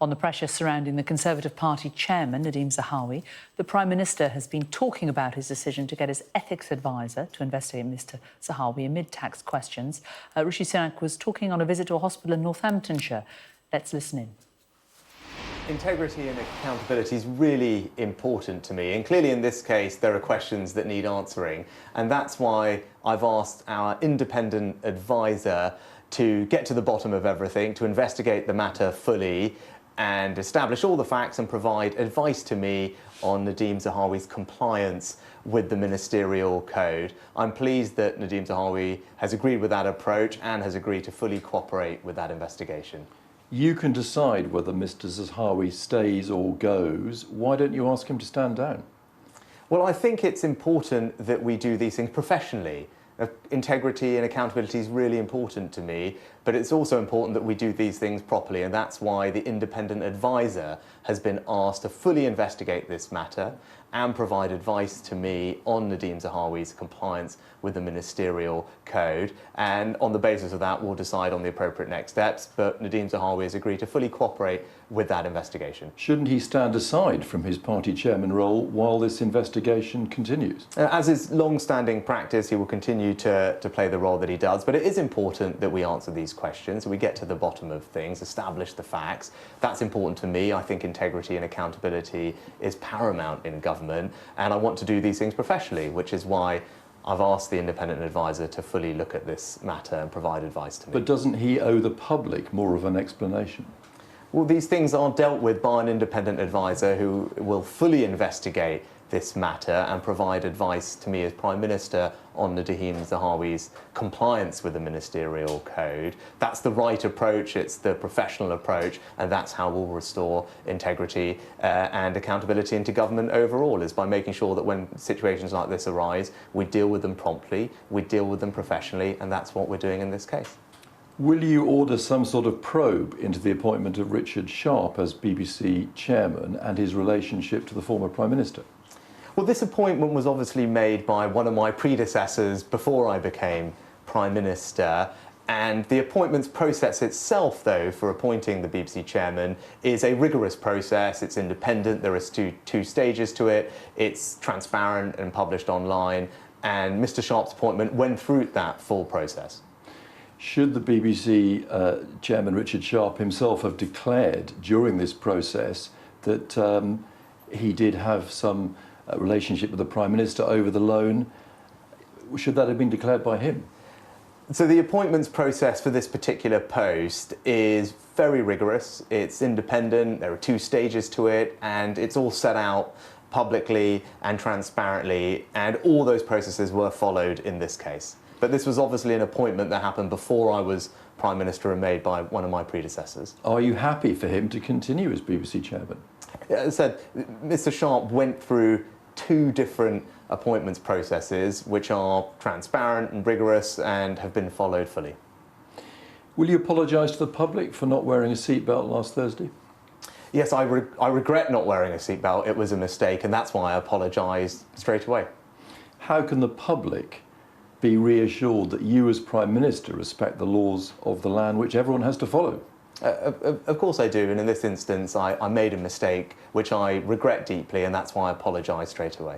On the pressure surrounding the Conservative Party chairman, Nadhim Zahawi, the Prime Minister has been talking about his decision to get his ethics advisor to investigate Mr Zahawi amid tax questions. Rishi Sunak was talking on a visit to a hospital in Northamptonshire. Let's listen in. Integrity and accountability is really important to me, and clearly in this case there are questions that need answering, and that's why I've asked our independent advisor to get to the bottom of everything, to investigate the matter fully and establish all the facts and provide advice to me on Nadhim Zahawi's compliance with the ministerial code. I'm pleased that Nadhim Zahawi has agreed with that approach and has agreed to fully cooperate with that investigation. You can decide whether Mr Zahawi stays or goes. Why don't you ask him to stand down? Well, I think it's important that we do these things professionally. Integrity and accountability is really important to me, but it's also important that we do these things properly, and that's why the independent advisor has been asked to fully investigate this matter and provide advice to me on Nadhim Zahawi's compliance with the ministerial code, and on the basis of that we'll decide on the appropriate next steps, but Nadhim Zahawi has agreed to fully cooperate with that investigation. Shouldn't he stand aside from his party chairman role while this investigation continues? As is long-standing practice, he will continue to play the role that he does, but it is important that we answer these questions, we get to the bottom of things, establish the facts. That's important to me. I think integrity and accountability is paramount in government, and I want to do these things professionally, which is why I've asked the independent advisor to fully look at this matter and provide advice to me. But doesn't he owe the public more of an explanation? Well, these things are dealt with by an independent advisor who will fully investigate this matter and provide advice to me as Prime Minister on Nadhim Zahawi's compliance with the ministerial code. That's the right approach, it's the professional approach, and that's how we'll restore integrity and accountability into government overall, is by making sure that when situations like this arise, we deal with them promptly, we deal with them professionally, and that's what we're doing in this case. Will you order some sort of probe into the appointment of Richard Sharp as BBC chairman and his relationship to the former Prime Minister? Well, this appointment was obviously made by one of my predecessors before I became Prime Minister, and the appointments process itself, though, for appointing the BBC chairman is a rigorous process. It's independent, there are two stages to it, it's transparent and published online, and Mr Sharp's appointment went through that full process. Should the BBC chairman Richard Sharp himself have declared during this process that he did have some relationship with the Prime Minister over the loan, should that have been declared by him? So the appointments process for this particular post is very rigorous, it's independent, there are two stages to it, and it's all set out publicly and transparently, and all those processes were followed in this case. But this was obviously an appointment that happened before I was Prime Minister and made by one of my predecessors. Are you happy for him to continue as BBC chairman? As I said, Mr Sharp went through two different appointments processes which are transparent and rigorous and have been followed fully. Will you apologise to the public for not wearing a seatbelt last Thursday? Yes, I regret not wearing a seatbelt. It was a mistake, and that's why I apologised straight away. How can the public be reassured that you as Prime Minister respect the laws of the land which everyone has to follow? Of course I do, and in this instance I made a mistake which I regret deeply, and that's why I apologise straight away.